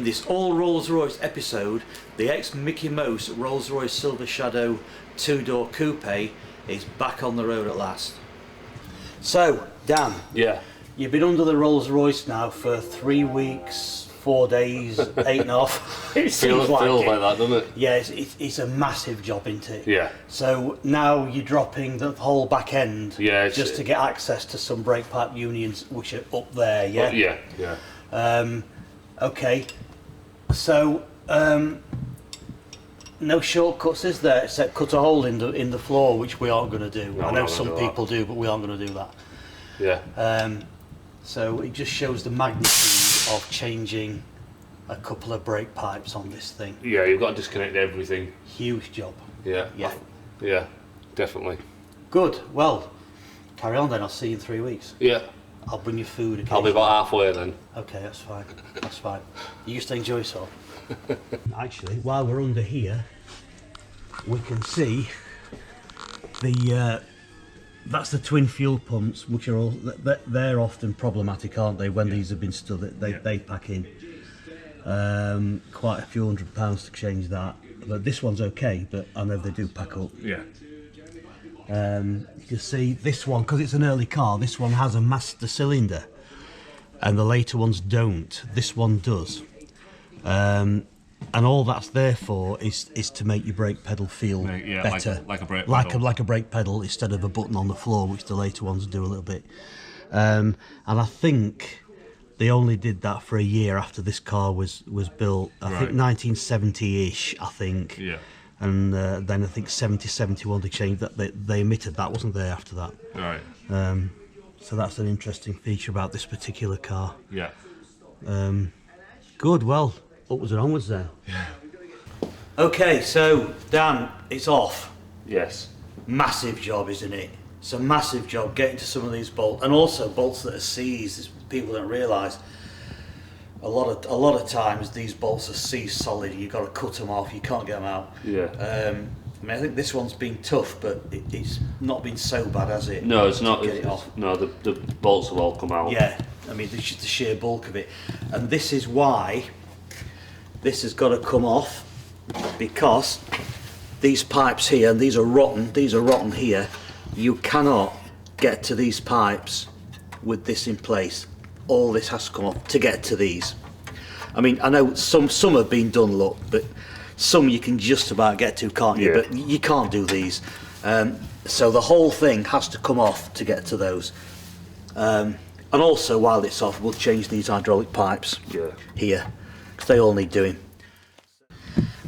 this all Rolls-Royce episode, the ex-Mickey Mouse Rolls-Royce Silver Shadow 2-door coupe is back on the road at last. So, Dan. Yeah. You've been under the Rolls-Royce now for 3 weeks, 4 days, 8.5. It feels like that, doesn't it? Yeah, it's a massive job, isn't it? Yeah. So now you're dropping the whole back end, just to get access to some brake pipe unions which are up there, yeah? Yeah. Okay. So no shortcuts, is there? Except cut a hole in the floor, which we aren't going to do. No, I know some people do, but we aren't going to do that. Yeah. So it just shows the magnitude of changing a couple of brake pipes on this thing. Yeah, you've got to disconnect everything. Huge job. Yeah. Yeah, definitely. Good. Well, carry on then. I'll see you in 3 weeks. Yeah. I'll bring you food. I'll be about halfway then. Okay, that's fine. That's fine. You just enjoy yourself. Actually, while we're under here, we can see the that's the twin fuel pumps, which are all they're often problematic, aren't they? When these have been stood, they pack in quite a few £100 to change that. But this one's okay, but I know they do pack up. Yeah. You can see this one, because it's an early car, this one has a master cylinder and the later ones don't. This one does. And all that's there for is to make your brake pedal feel better. Like a brake pedal. Like a brake pedal instead of a button on the floor, which the later ones do a little bit. And I think they only did that for a year after this car was built. I think 1970-ish, I think. Yeah. And then I think 71 they changed that. They omitted that, wasn't they, after that? Right. So that's an interesting feature about this particular car. Yeah. Good, well, upwards and onwards there. Yeah. Okay, so Dan, it's off. Yes. Massive job, isn't it? It's a massive job getting to some of these bolts, and also bolts that are seized. People don't realise. A lot of times these bolts are seized solid. You've got to cut them off. You can't get them out. Yeah. I mean, I think this one's been tough, but it's not been so bad, has it? No, it's not. Get it off. No, the bolts will all come out. Yeah. I mean, it's just the sheer bulk of it, and this is why this has got to come off, because these pipes here, and these are rotten here. You cannot get to these pipes with this in place. All this has to come off to get to these. I mean, I know some have been done, look, but some you can just about get to, can't you? Yeah. But you can't do these. So the whole thing has to come off to get to those. And also, while it's off, we'll change these hydraulic pipes here, because they all need doing.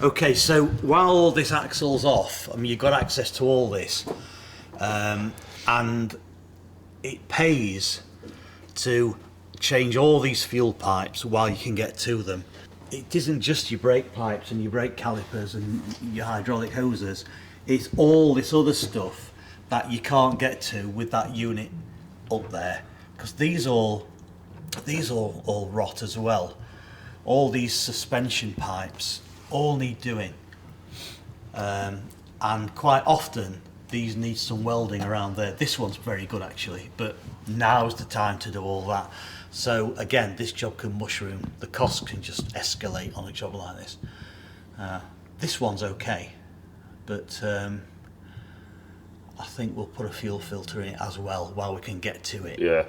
Okay, so while all this axle's off, I mean, you've got access to all this, and it pays to change all these fuel pipes while you can get to them. It isn't just your brake pipes and your brake calipers and your hydraulic hoses, it's all this other stuff that you can't get to with that unit up there, because these all rot as well. All these suspension pipes all need doing, and quite often these need some welding around there. This one's very good actually, but now's the time to do all that. So again, this job can mushroom. The costs can just escalate on a job like this. This one's okay, but I think we'll put a fuel filter in it as well while we can get to it. Yeah.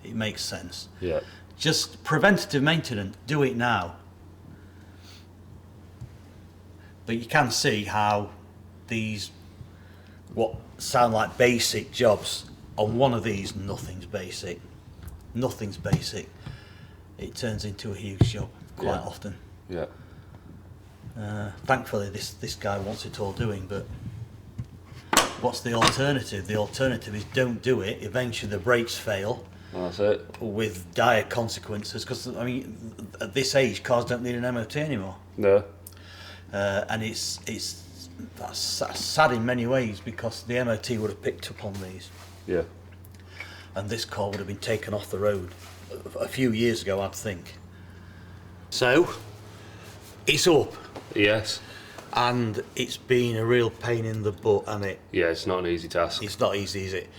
It makes sense. Yeah. Just preventative maintenance, do it now. But you can see how these, what sound like basic jobs, on one of these, nothing's basic. Nothing's basic. It turns into a huge job quite often. Yeah. Thankfully, this guy wants it all doing, but what's the alternative? The alternative is don't do it. Eventually, the brakes fail. That's it. With dire consequences, because I mean, at this age, cars don't need an MOT anymore. No. And that's sad in many ways, because the MOT would have picked up on these. Yeah. And this car would have been taken off the road a few years ago, I'd think. So, it's up. Yes. And it's been a real pain in the butt, hasn't it? Yeah, it's not an easy task. It's not easy, is it?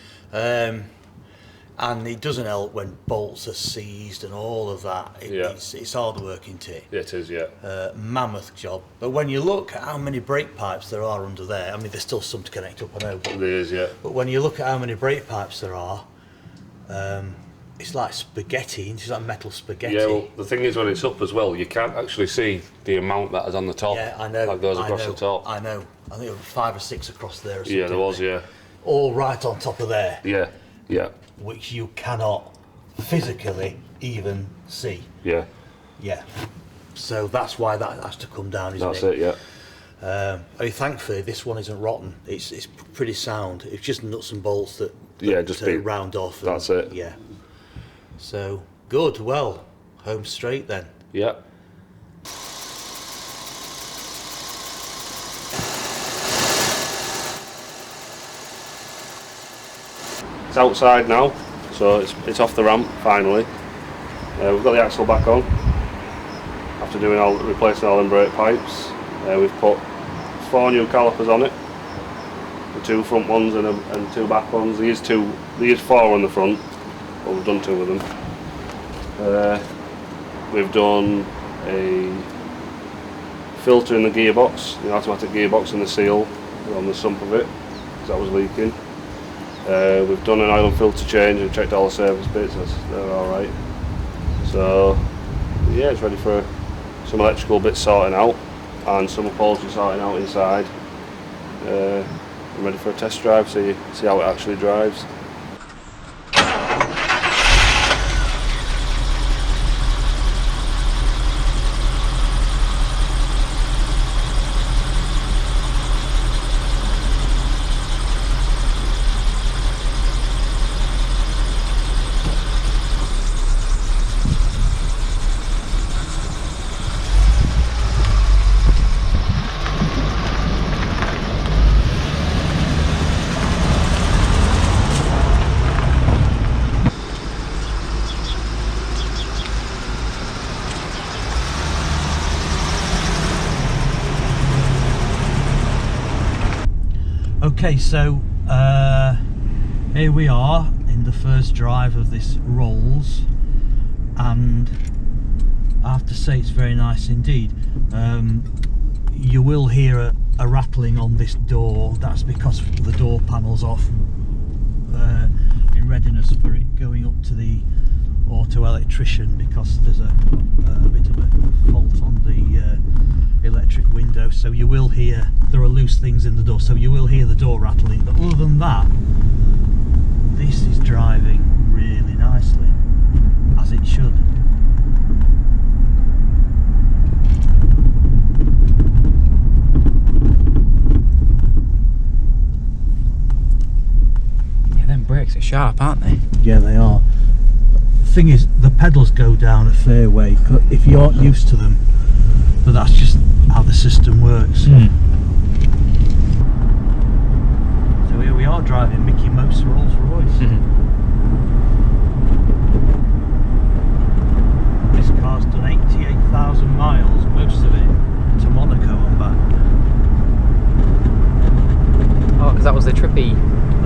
And it doesn't help when bolts are seized and all of that. It's hard working kit. Yeah, it is, yeah. Mammoth job. But when you look at how many brake pipes there are under there, I mean, there's still some to connect up, I know. There is, yeah. But when you look at how many brake pipes there are, it's like spaghetti. It's like metal spaghetti. Yeah, well, the thing is, when it's up as well, you can't actually see the amount that is on the top. Yeah, I know. That goes across the top. I know. I think there were 5 or 6 across there or something. Yeah, there was, yeah. All right on top of there. Yeah, yeah. Which you cannot physically even see. Yeah. Yeah. So that's why that has to come down, isn't That's it? it, yeah. I mean, thankfully, this one isn't rotten. It's pretty sound. It's just nuts and bolts that just to round off. That's it. Yeah. So, good. Well, home straight then. Yeah. It's outside now, so it's off the ramp finally. We've got the axle back on after replacing all them brake pipes. We've put 4 new calipers on it, the 2 front ones and 2 back ones. There is 4 on the front, but we've done 2 of them. We've done a filter in the gearbox, the automatic gearbox and the seal on the sump of it, because that was leaking. We've done an oil and filter change and checked all the service bits, they're alright. So yeah, it's ready for some electrical bits sorting out and some upholstery sorting out inside. I'm ready for a test drive, see how it actually drives. Okay, so here we are in the first drive of this Rolls, and I have to say it's very nice indeed. You will hear a rattling on this door. That's because the door panel's off in readiness for it going up to the auto electrician, because there's a bit of a fault on the electric window, so you will hear there are loose things in the door, so you will hear the door rattling. But other than that, this is driving really nicely, as it should. Yeah, them brakes are sharp, aren't they? Yeah, they are. The thing is, the pedals go down a fair way if you aren't used to them, but that's just how the system works. So here we are driving Mickey Mouse Rolls Royce. This car's done 88,000 miles, most of it to Monaco and back. Oh, because that was the trip he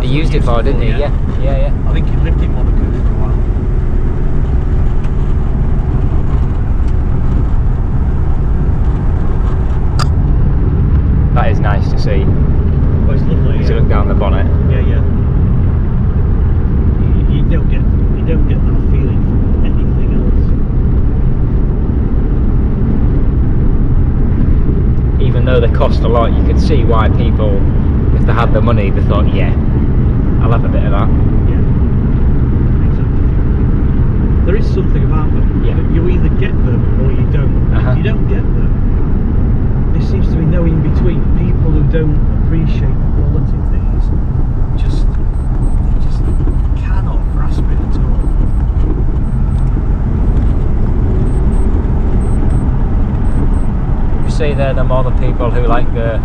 used it for, didn't he? Yeah. I think he lived in Monaco for a while. That is nice to see. Well, it's lovely. To look down the bonnet. Yeah. You don't get that feeling from anything else. Even though they cost a lot, you could see why people, if they had the money, they thought, yeah, I'll have a bit of that. Yeah, exactly. There is something about them. Yeah. You either get them or you don't. If you don't get them, there seems to be no in between. People who don't appreciate the quality of these just cannot grasp it at all. You say they're the more the people who like the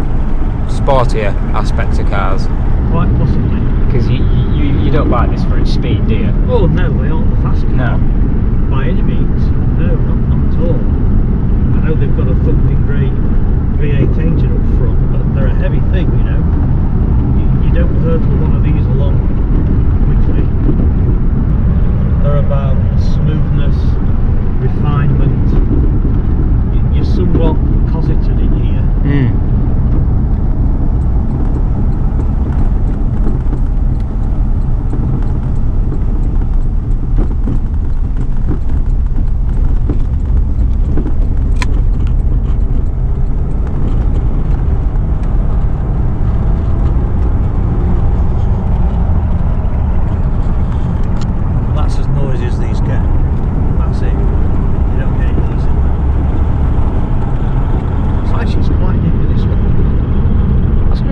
sportier aspects of cars. Quite possibly. Because you don't buy this for its speed, do you? Oh no, they aren't the fast car. No. By any means. No, not at all. I know they've got a thumping great V8 engine up front, but they're a heavy thing, you know. You don't hurdle one of these along quickly.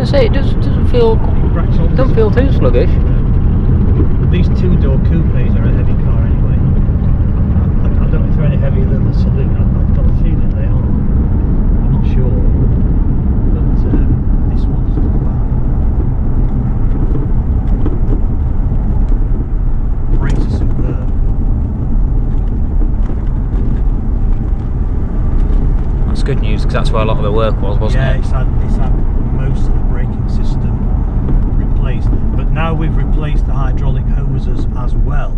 say it doesn't feel too sluggish. These two-door coupes are a heavy car anyway. I don't know if they're any heavier than the saloon. I've got a feeling they are. I'm not sure. But this one's not bad. Brakes are superb. That's good news, because that's where a lot of the work was, wasn't it? Yeah, it's had most of the braking system replaced. But now we've replaced the hydraulic hoses as well.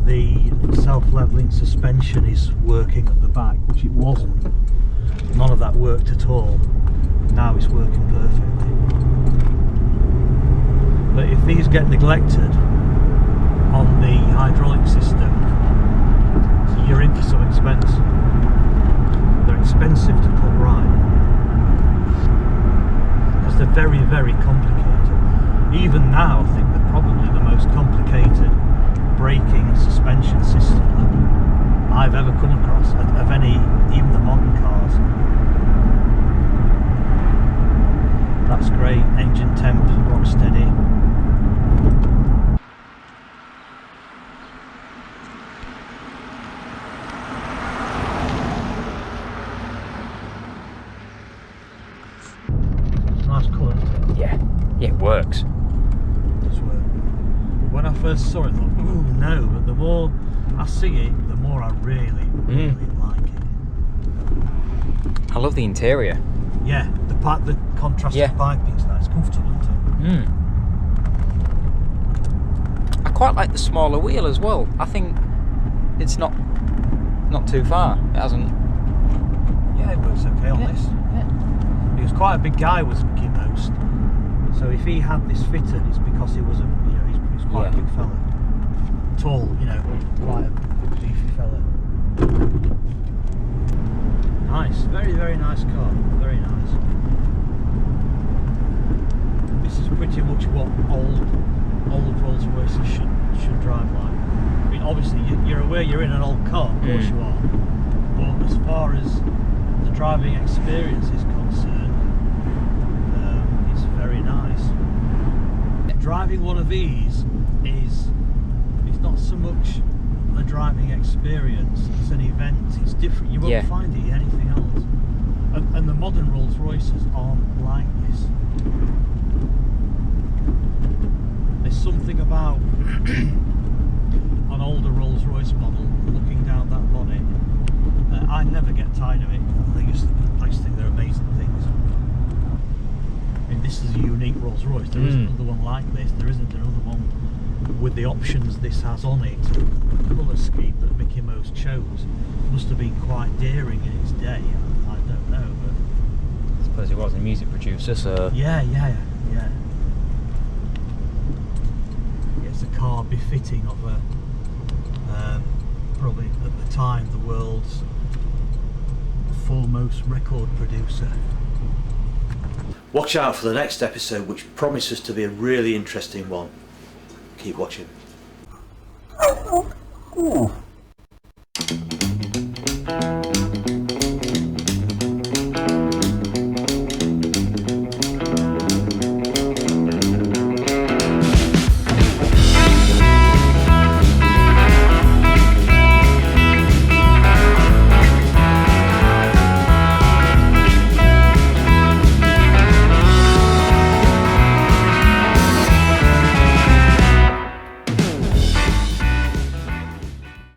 The self-leveling suspension is working at the back, which it wasn't. None of that worked at all. Now it's working perfectly. But if these get neglected on the hydraulic system, you're into some expense. They're expensive to put right because they're very, very complicated. Even now, I think they're probably the most complicated braking suspension system that I've ever come across of any, even the modern cars. That's great. Engine temp, rock steady. Nice colour, isn't it? Yeah, it works. It does work. When I first saw it, I thought, ooh, no, but the more I see it, the more I really like it. I love the interior. Yeah, the contrasted piping's nice, comfortable, isn't it? I quite like the smaller wheel as well. I think it's not too far. It hasn't. Yeah, it works okay on this. Yeah. He was quite a big guy, was Mickey Most. So if he had this fitted, it's because he was he's quite a big fella. Tall, quite a beefy fella. Nice, very, very nice car. Very nice. This is pretty much what old Rolls Royces should drive like. I mean, obviously you're aware you're in an old car, of course you are. But as far as the driving experience is concerned, it's very nice. Driving one of these is not so much a driving experience, it's an event, it's different. You won't find it in anything else. And the modern Rolls Royces aren't like this. There's something about an older Rolls Royce model looking down that bonnet. I never get tired of it. I just think they're amazing things. I mean, this is a unique Rolls Royce. There isn't another one like this. There isn't another one with the options this has on it. The colour scheme that Mickey Most chose must have been quite daring in its day. I don't know, but I suppose he was a music producer, so. Yeah. It's a car befitting of a probably at the time the world's foremost record producer. Watch out for the next episode, which promises to be a really interesting one. Keep watching.